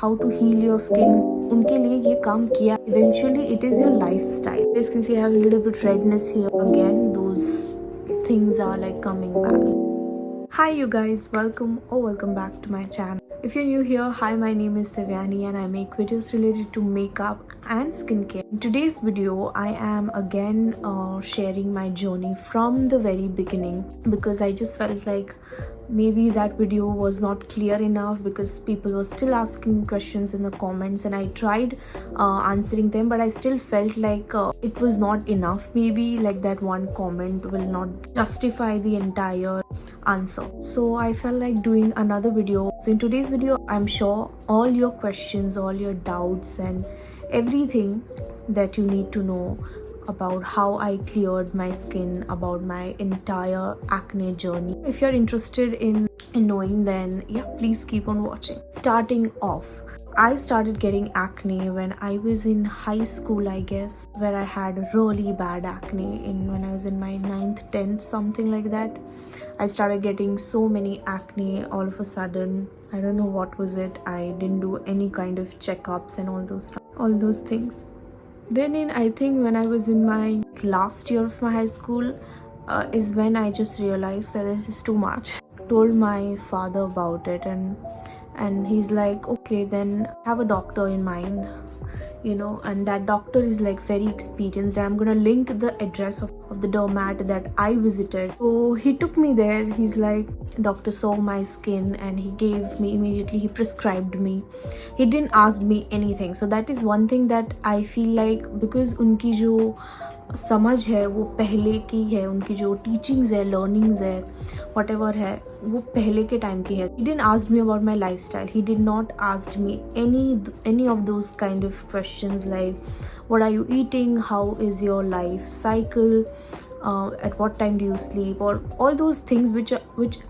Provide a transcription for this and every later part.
how to heal your skin, उनके लिए ये काम किया. Eventually it is your lifestyle. As you can see, I have a little bit redness here. Again, those things are like coming back. Hi you guys, welcome back to my channel. If you're new here, hi, my name is Devyani and I make videos related to makeup and skincare. In today's video, I am again sharing my journey from the very beginning, because I just felt like maybe that video was not clear enough, because people were still asking questions in the comments and I tried answering them, but I still felt like it was not enough. Maybe like that one comment will not justify the entire answer. So I felt like doing another video. So in today's video, I'm sure all your questions, all your doubts and everything that you need to know about how I cleared my skin, about my entire acne journey. If you're interested in knowing, then yeah, please keep on watching. Starting off, I started getting acne when I was in high school, I guess, where I had really bad acne when I was in my 9th, 10th, something like that. I started getting so many acne all of a sudden. I don't know what was it. I didn't do any kind of checkups and all those things. Then I think when I was in my last year of my high school is when I just realized that this is too much. Told my father about it and he's like, okay, then have a doctor in mind, and that doctor is like very experienced. I'm gonna link the address of the dermat that I visited. So he took me there. He's like, doctor saw my skin and he gave me immediately, he prescribed me. He didn't ask me anything. So that is one thing that I feel like, because उनकी जो समझ है वो पहले की है, उनकी जो टीचिंग्स है, लर्निंग्स है, whatever है, वो पहले के टाइम की है. He didn't ask me about my lifestyle. He did not ask me any of those kind of questions like what are you eating, how is your life cycle, at what time do you sleep, or all those things which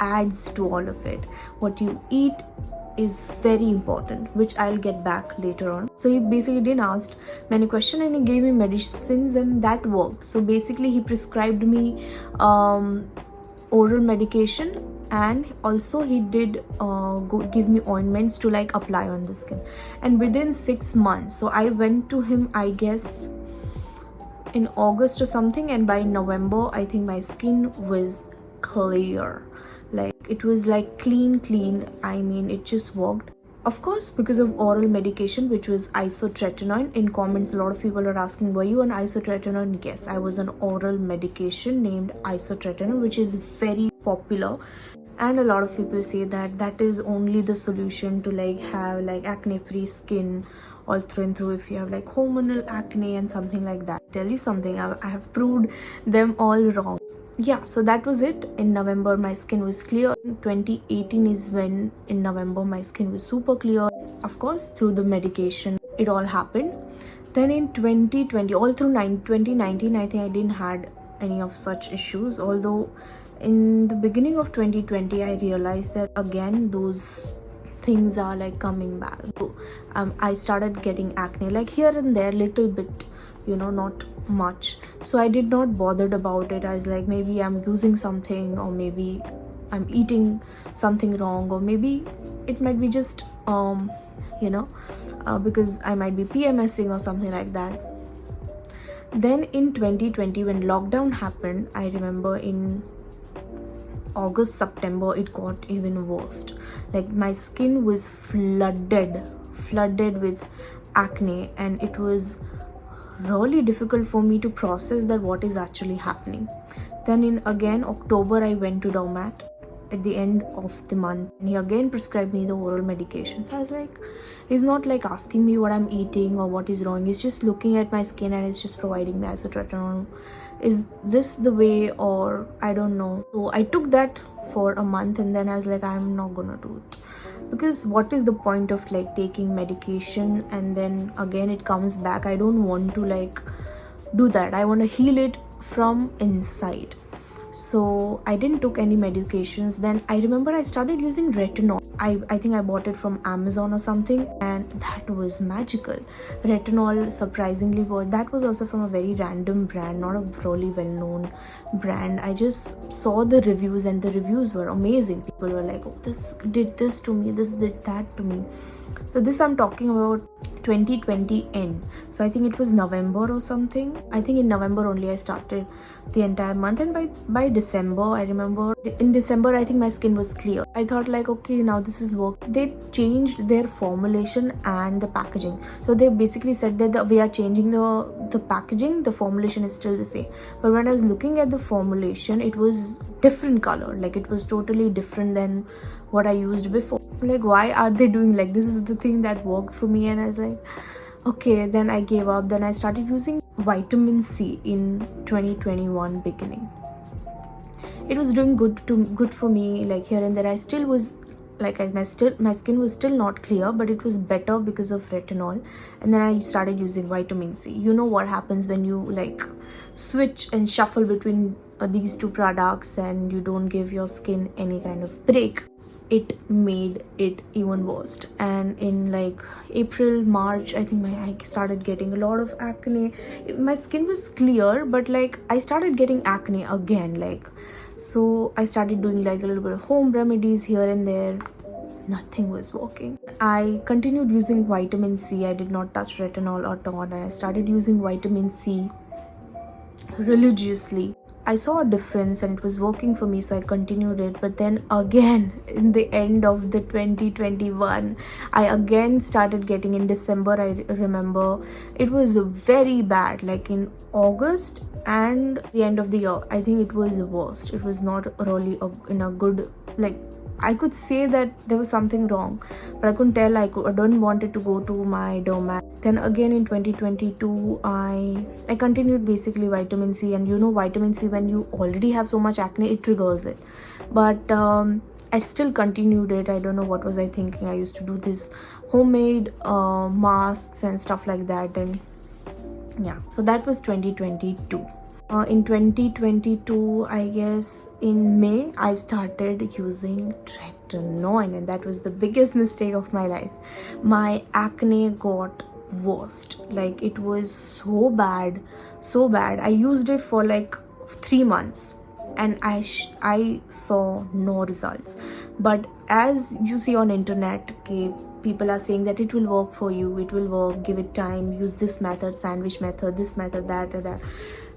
adds to all of it. What you eat is very important, which I'll get back later on. So he basically didn't ask many questions and he gave me medicines and that worked. So basically he prescribed me oral medication, and also he did give me ointments to like apply on the skin. And within 6 months, so I went to him, I guess in August or something, and by November I think my skin was clear. Like it was like clean. I mean, it just worked. Of course, because of oral medication, which was isotretinoin. In comments, a lot of people are asking, were you on isotretinoin? Yes, I was on oral medication named isotretinoin, which is very popular. And a lot of people say that that is only the solution to like have like acne-free skin all through and through, if you have like hormonal acne and something like that. Tell you something, I have proved them all wrong. Yeah, so that was it. In November my skin was clear. 2018 is when in November my skin was super clear. Of course, through the medication it all happened. Then in 2020, all through 2019, I think I didn't had any of such issues, although in the beginning of 2020 I realized that again those things are like coming back. So, I started getting acne like here and there, little bit, not much. So I did not bothered about it. I was like, maybe I'm using something, or maybe I'm eating something wrong, or maybe it might be just because I might be PMSing or something like that. Then in 2020 when lockdown happened, I remember in August, September, it got even worse. Like my skin was flooded with acne, and it was really difficult for me to process that what is actually happening. Then in again October I went to dermat at the end of the month, and he again prescribed me the oral medication. So I was like, he's not like asking me what I'm eating or what is wrong, he's just looking at my skin and it's just providing me isotretinoin. Is this the way, or I don't know. So I took that for a month and then I was like, I'm not gonna do it, because what is the point of like taking medication and then again it comes back? I don't want to like do that. I want to heal it from inside. so I didn't took any medications. Then I remember I started using retinol. I think I bought it from Amazon or something, and that was magical. Retinol, surprisingly, that was also from a very random brand, not a really well-known brand. I just saw the reviews, and the reviews were amazing. People were like, oh, this did this to me, this did that to me. So this I'm talking about 2020 end. So I think it was November or something. I think in November only I started the entire month, and by December, I remember in December I think my skin was clear. I thought like, okay, now this is work. They changed their formulation and the packaging. So they basically said that we are changing the packaging, the formulation is still the same. But when I was looking at the formulation, it was different color. Like it was totally different than what I used before. Like, why are they doing like this? Is the thing that worked for me. And I was like, okay, then I gave up. Then I started using vitamin C in 2021 beginning. It was doing good for me, like here and there. I still was like, my skin was still not clear, but it was better because of retinol. And then I started using vitamin C. You know what happens when you like switch and shuffle between these two products, and you don't give your skin any kind of break. It made it even worse. And in like April, March, I think I started getting a lot of acne. My skin was clear, but like I started getting acne again. Like, so I started doing like a little bit of home remedies here and there. Nothing was working. I continued using vitamin C. I did not touch retinol or all. I started using vitamin C religiously. I saw a difference and it was working for me, so I continued it. But then again, in the end of the 2021, I again started getting in December. I remember it was very bad. Like in August and the end of the year, I think it was the worst. It was not really in a good, like, I could say that there was something wrong, but I couldn't tell. I don't wanted to go to my dermat. Then again in 2022, I continued basically vitamin C. And you know, vitamin C, when you already have so much acne, it triggers it. But I still continued it. I don't know what was I thinking. I used to do this homemade masks and stuff like that. And yeah, so that was 2022. In 2022, I guess in May, I started using tretinoin, and that was the biggest mistake of my life. My acne got worst. Like it was so bad, so bad. I used it for like 3 months, and I saw no results. But as you see on internet, okay, people are saying that it will work for you, it will work, give it time, use this method, sandwich method, this method, that and that.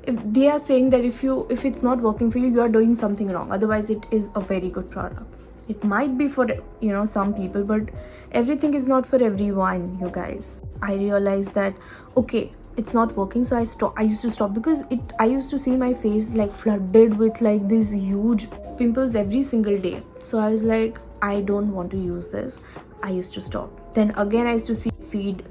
If they are saying that if it's not working for you, you are doing something wrong. Otherwise, it is a very good product. It might be for, you know, some people, but everything is not for everyone, you guys. I realized that, okay, it's not working, so I used to stop, because I used to see my face like flooded with like these huge pimples every single day. So I was like, I don't want to use this. I used to stop. Then again, I used to see feed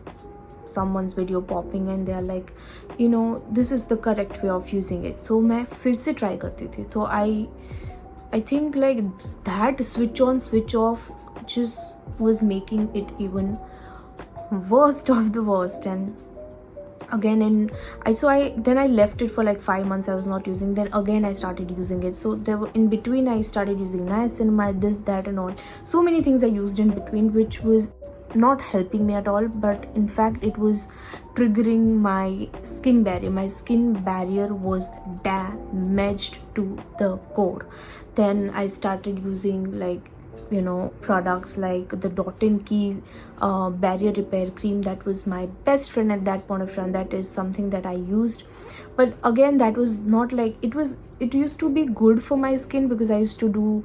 someone's video popping, and they are like, you know, this is the correct way of using it. So मैं फिर से try करती थी. So I think like that switch on switch off just was making it even worst of the worst. And again, then I left it for like 5 months. I was not using. Then again I started using it. So there were, in between, I started using niacinamide, this, that and all. So many things I used in between, which was not helping me at all, but in fact it was triggering my skin barrier. My skin barrier was damaged to the core. Then I started using, like, you know, products like the Dot & Key barrier repair cream. That was my best friend at that point of time. That is something that I used. But again, that was not like, it used to be good for my skin, because I used to do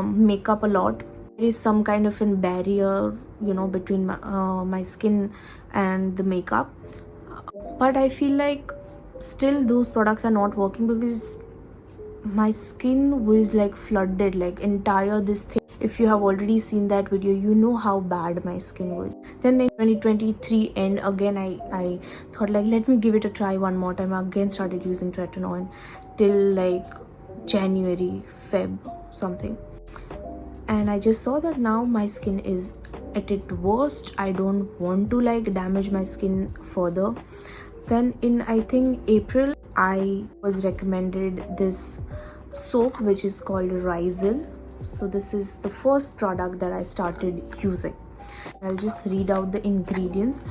makeup a lot. There is some kind of a barrier, you know, between my skin and the makeup. But I feel like still those products are not working, because my skin was like flooded, like entire this thing. If you have already seen that video, you know how bad my skin was. Then in 2023 end, again I thought like, let me give it a try one more time. I again started using tretinoin till like January, Feb something. And I just saw that now my skin is at its worst. I don't want to like damage my skin further. Then in, I think, April, I was recommended this soap which is called Rizal. So this is the first product that I started using. I'll just read out the ingredients.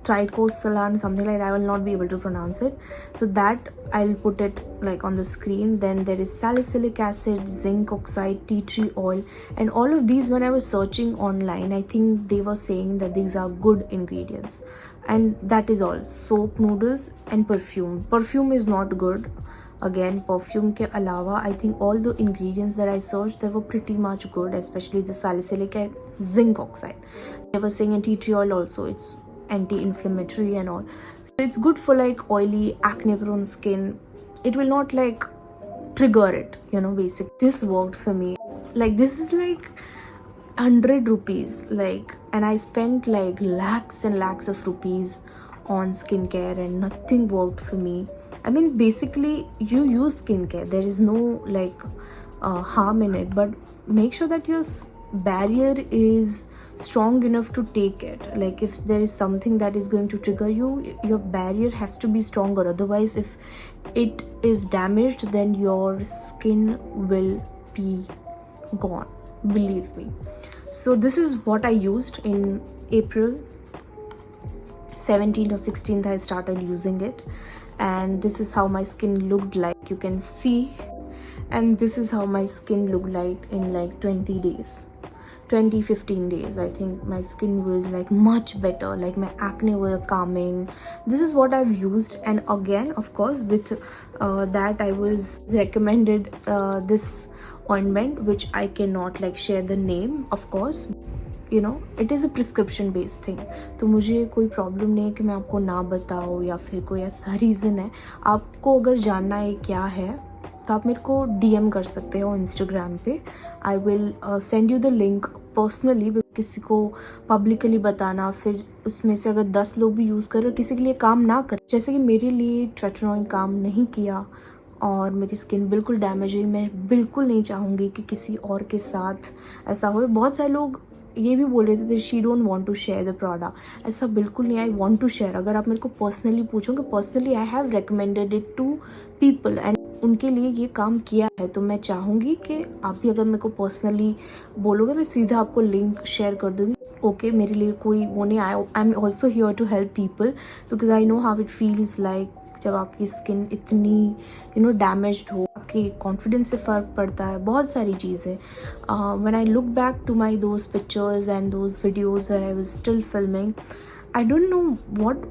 Trichosalan, something like that. I will not be able to pronounce it, so that I'll put it like on the screen. Then there is salicylic acid, zinc oxide, tea tree oil, and all of these, when I was searching online, I think they were saying that these are good ingredients, and that is all. Soap noodles and perfume is not good. Again, perfume ke alawa, I think all the ingredients that I searched, they were pretty much good, especially the salicylic and zinc oxide. They were saying a tea tree oil also, it's anti-inflammatory and all, so it's good for like oily, acne prone skin. It will not like trigger it, basic. This worked for me. Like, this is like 100 rupees, like, and I spent like lakhs and lakhs of rupees on skincare and nothing worked for me. I mean, basically you use skincare, there is no like harm in it, but make sure that your barrier is strong enough to take it. Like, if there is something that is going to trigger you, your barrier has to be stronger. Otherwise, if it is damaged, then your skin will be gone, believe me. So this is what I used in April 17th or 16th. I started using it, and this is how my skin looked like, you can see. And this is how my skin looked like in like 15 days. I think my skin was like much better, like my acne were calming. This is what I've used. And again, of course, with that I was recommended this ointment, which I cannot like share the name, of course. It is a prescription based thing, तो मुझे कोई problem नहीं है कि मैं आपको ना बताऊँ या फिर कोई ऐसा रीज़न है. आपको अगर जानना है क्या है तो आप मेरे को DM कर सकते हो इंस्टाग्राम पे. I will send you the link personally. किसी को पब्लिकली बताना, फिर उसमें से अगर 10 लोग भी यूज़ कर रहे, किसी के लिए काम ना करे. जैसे कि मेरे लिए ट्रेटनॉल काम नहीं किया और मेरी स्किन बिल्कुल डैमेज हुई. मैं बिल्कुल नहीं चाहूँगी कि किसी और के साथ ऐसा हो. बहुत सारे लोग ये भी बोल रहे थे she don't want to share the product. ऐसा बिल्कुल नहीं, आई वांट टू शेयर. अगर आप मेरे को पर्सनली पूछोगे, personally I have recommended it to people and उनके लिए ये काम किया है. तो मैं चाहूँगी कि आप भी अगर मेरे को पर्सनली बोलोगे, मैं सीधा आपको लिंक शेयर कर दूँगी. ओके, मेरे लिए कोई वो नहीं. I am also here to help people because I know how it feels like जब आपकी स्किन इतनी डैमेज्ड हो. आपके कॉन्फिडेंस पे फ़र्क पड़ता है, बहुत सारी चीज़ें. When I look back to my those pictures and those videos that I was still filming, I don't know what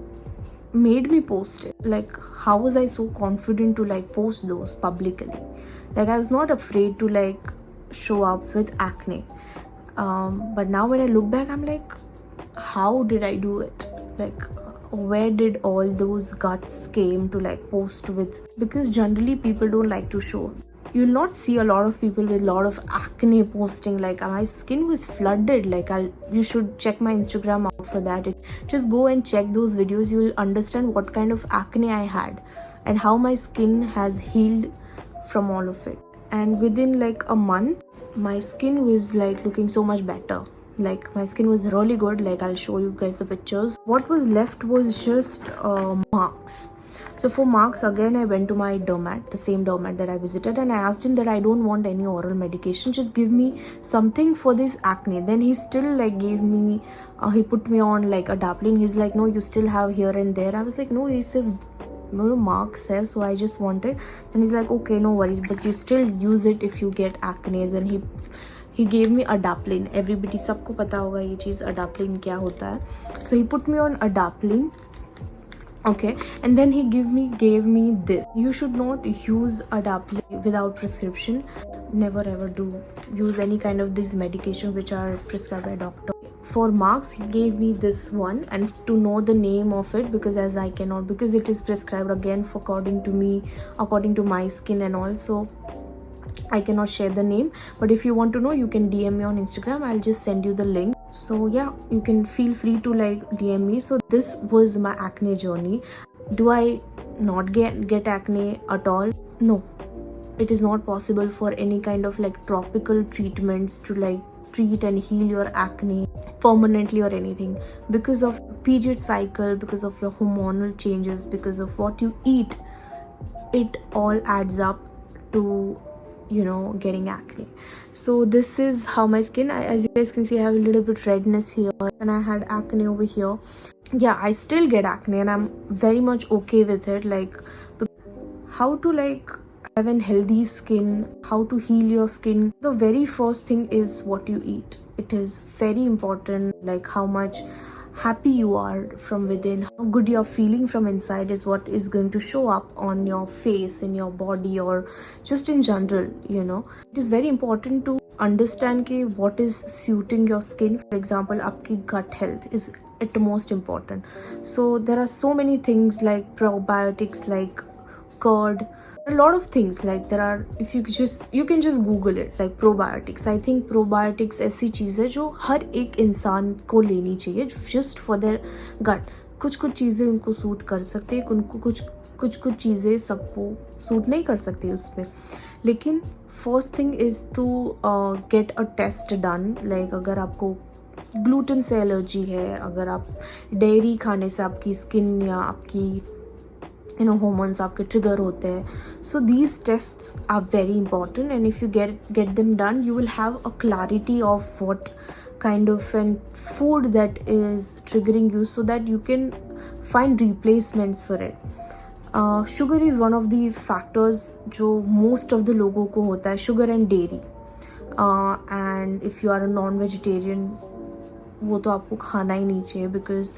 made me post it. Like, how was I so confident to like post those publicly? Like, I was not afraid to like show up with acne. But now when I look back, I'm like, how did I do it? Like, where did all those guts came to like post with? Because generally people don't like to show. You'll not see a lot of people with a lot of acne posting. Like, my skin was flooded. Like, you should check my Instagram out for that. Just go and check those videos. You will understand what kind of acne I had and how my skin has healed from all of it. And within like a month, my skin was like looking so much better. Like, my skin was really good. Like, I'll show you guys the pictures. What was left was just marks. So for marks, again I went to my dermat, the same dermat that I visited, and I asked him that I don't want any oral medication, just give me something for this acne. Then he still like gave me he put me on like adapalene. He's like, no, you still have here and there. I was like, no, he said no marks hai, so I just wanted. And he's like, okay, no worries, but you still use it if you get acne. Then he gave me adapalene. Everybody, सबको पता होगा ये चीज़ adapalene क्या होता है. So he put me on adapalene. Okay, and then he gave me this. You should not use adapalene without prescription. Never ever do use any kind of these medication which are prescribed by doctor. For marks, he gave me this one, and to know the name of it, because as I cannot, because it is prescribed again for according to me, according to my skin and all, so I cannot share the name. But if you want to know, you can DM me on Instagram. I'll just send you the link. So yeah, you can feel free to like DM me. So this was my acne journey. Do I not get acne at all? No, it is not possible for any kind of like tropical treatments to like treat and heal your acne permanently or anything, because of period cycle, because of your hormonal changes, because of what you eat. It all adds up to getting acne. So this is how my skin, as you guys can see, I have a little bit redness here, and I had acne over here. Yeah, I still get acne, and I'm very much okay with it. Like, how to have a healthy skin, how to heal your skin. The very first thing is what you eat. It is very important. Like, how much happy you are from within, how good you're feeling from inside is what is going to show up on your face, in your body, or just in general. It is very important to understand कि what is suiting your skin. For example, आपकी gut health is at most important. So there are so many things like probiotics, like curd, a lot of things. Like, there are, if you can just google it, like probiotics. I think probiotics ऐसी चीज़ है जो हर एक इंसान को लेनी चाहिए, just for their gut. कुछ चीज़ें उनको सूट कर सकते हैं, उनको कुछ चीज़ें सबको सूट नहीं कर सकती उसमें. लेकिन first thing is to get a test done. Like, अगर आपको ग्लूटेन से एलर्जी है, अगर आप डेयरी खाने से आपकी स्किन या आपकी hormones आपके ट्रिगर होते हैं. So these tests are very important, and if you get them done, you will have a clarity of what kind of food that is triggering you, so that you can find replacements for it. Sugar is one of the factors जो most of the लोगों को होता है, sugar and dairy. And if you are a non-vegetarian, वो तो आपको खाना ही नहीं चाहिए, because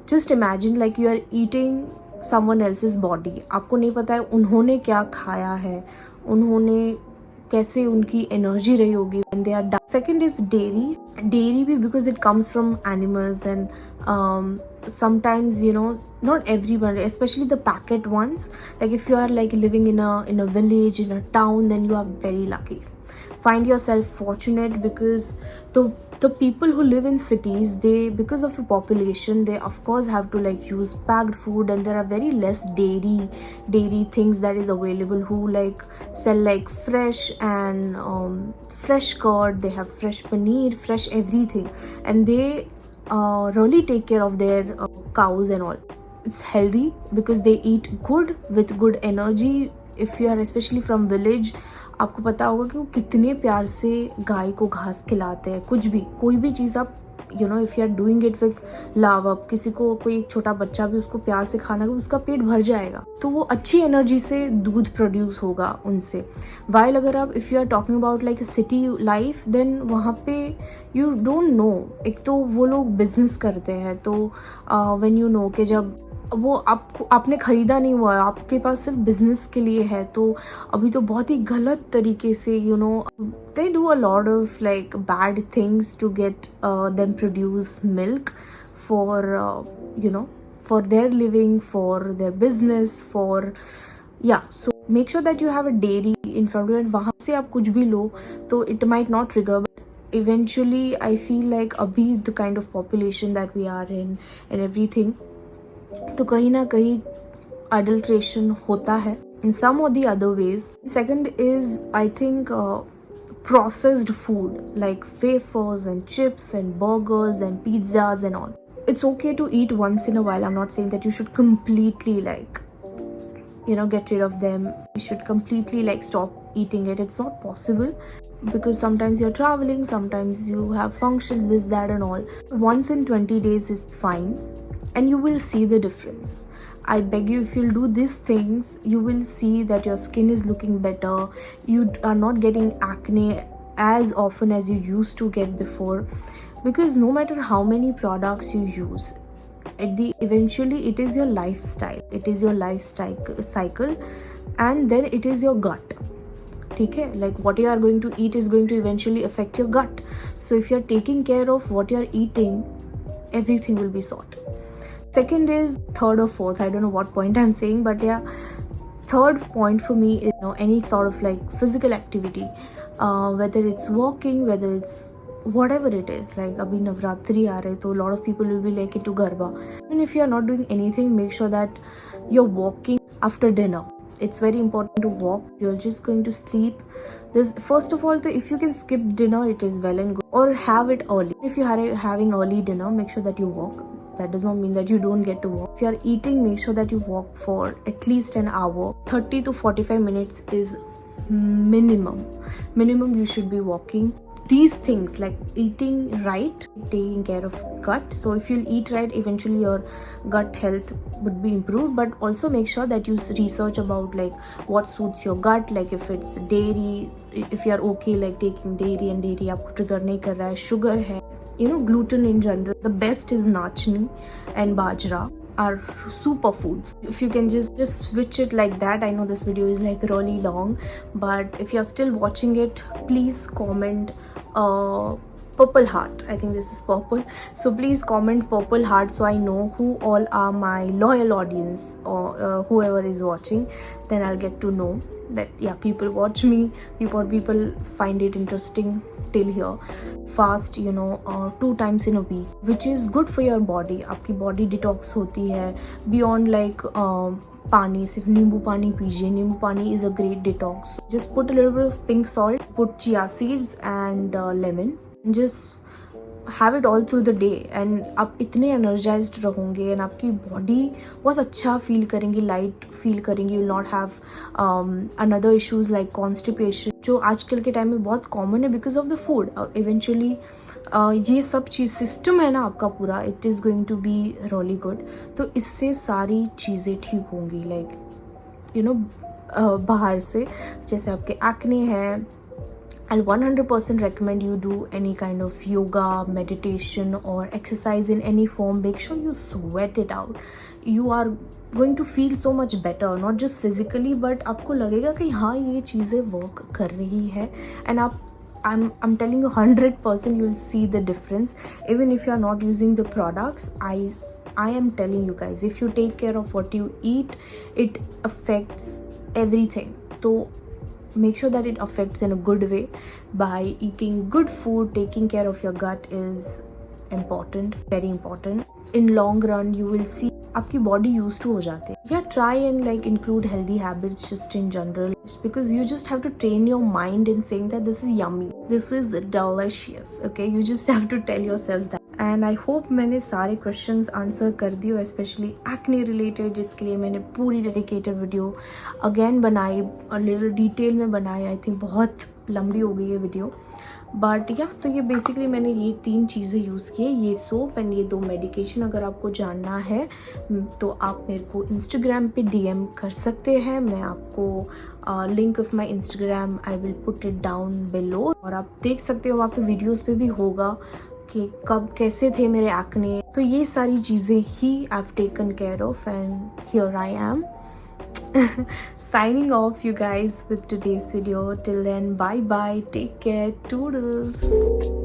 just imagine like you are eating someone else's body. आपको नहीं पता है उन्होंने क्या खाया है, उन्होंने कैसे उनकी एनर्जी रही होगी when they are done. Second is dairy भी, because it comes from animals, and sometimes not everyone, especially the packet ones. Like, if you are like living in a village, in a town, then you are very lucky. Find yourself fortunate, because the people who live in cities, they, because of the population, they of course have to like use packed food, and there are very less dairy things that is available, who like sell like fresh and fresh curd. They have fresh paneer, fresh everything, and they really take care of their cows and all. It's healthy because they eat good with good energy. If you are especially from village, आपको पता होगा कि वो कितने प्यार से गाय को घास खिलाते हैं. कोई भी चीज़ आप if you are doing it with love, आप किसी को, कोई एक छोटा बच्चा भी उसको प्यार से खाना, उसका पेट भर जाएगा, तो वो अच्छी एनर्जी से दूध प्रोड्यूस होगा उनसे. वाइल अगर आप, if you are talking about like city life, then वहाँ पे यू डोंट नो. एक तो वो लोग बिजनेस करते हैं, तो व्हेन यू नो कि जब वो आपने ख़रीदा नहीं हुआ है, आपके पास सिर्फ बिजनेस के लिए है, तो अभी तो बहुत ही गलत तरीके से they do a lot of like bad things to get them produce milk for for their living, for their business, for so make sure that you have a dairy in front of you, and वहाँ से आप कुछ भी लो तो it might not trigger, but eventually I feel like अभी the kind of population that we are in and everything, तो कहीं ना कहीं adulteration होता है in some or the other ways. Second is, I think, processed food like wafers and chips and burgers and pizzas and all. It's okay to eat once in a while. I'm not saying that you should completely get rid of them. You should completely stop eating it. It's not possible, because sometimes you're traveling, sometimes you have functions, this, that and all. Once in 20 days is fine, and you will see the difference. I beg you, if you'll do these things, you will see that your skin is looking better. You are not getting acne as often as you used to get before, because no matter how many products you use, eventually it is your lifestyle. It is your lifestyle cycle, and then it is your gut. Okay? Like, what you are going to eat is going to eventually affect your gut. So if you're taking care of what you're eating, everything will be sorted. Second is, third or fourth, I don't know what point I'm saying, but yeah, third point for me is any sort of physical activity, whether it's walking, whether it's whatever it is. Like, abhi Navratri aa rahe, so a lot of people will be into Garba. And if you're not doing anything, make sure that you're walking after dinner. It's very important to walk. You're just going to sleep. First of all, if you can skip dinner, it is well and good, or have it early. If you are having early dinner, make sure that you walk. That does not mean that you don't get to walk. If you are eating, make sure that you walk for at least an hour. 30 to 45 minutes is minimum you should be walking. These things like eating right, taking care of gut. So if you'll eat right, eventually your gut health would be improved. But also make sure that you research about like what suits your gut, like if it's dairy, if you are okay like taking dairy and dairy आपको trigger नहीं कर रहा है, sugar है, you know, gluten in general. The best is nachni and bajra are superfoods. If you can just switch it like that. I know this video is like really long, but if you're still watching it, please comment purple heart. I think this is purple, so please comment purple heart so I know who all are my loyal audience, or whoever is watching. Then I'll get to know that yeah, people watch me, people find it interesting till here. Fast, you know, 2 times in a week, which is good for your body. आपकी body detox होती है beyond like पानी. सिर्फ नींबू पानी पीजिए. नींबू पानी is a great detox. Just put a little bit of pink salt, put chia seeds and lemon, and just have it all through the day, and आप इतने energized रहोगे and आपकी body बहुत अच्छा feel करेंगी, light feel करेंगी. You will not have another issues like constipation, जो आजकल के टाइम में बहुत common है because of the food. Eventually ये सब चीज़ सिस्टम है ना आपका पूरा, it is going to be really good. तो इससे सारी चीज़ें ठीक होंगी, like you know, बाहर से जैसे आपके acne है. I'll 100% recommend you do any kind of yoga, meditation or exercise in any form. Make sure you sweat it out. You are going to feel so much better, not just physically, but आपको लगेगा कि हाँ ये चीज़ें work कर रही है. And I'm telling you 100% you'll see the difference. Even if you're not using the products, I am telling you guys, if you take care of what you eat, it affects everything. So make sure that it affects in a good way by eating good food. Taking care of your gut is important, very important. In long run you will see आपकी body used to हो जाते हैं. Yeah, try and like include healthy habits just in general, because you just have to train your mind in saying that this is yummy, this is delicious. Okay, you just have to tell yourself that. And I hope मैंने सारे questions answer कर दिए, especially acne related, जिसके लिए मैंने पूरी dedicated video again बनाई, a little detail में बनाई. I think बहुत लंबी हो गई है video, बट या तो ये बेसिकली मैंने ये 3 चीज़ें यूज़ किए, ये सोप एंड ये 2 मेडिकेशन. अगर आपको जानना है तो आप मेरे को इंस्टाग्राम पे DM कर सकते हैं. मैं आपको link of my Instagram I will put it down below, और आप देख सकते हो, वहाँ पे वीडियोज़ पे भी होगा कि कब कैसे थे मेरे एक्ने. तो ये सारी चीज़ें ही I have taken care of, and here I am signing off you guys with today's video. Till then, bye bye, take care, toodles.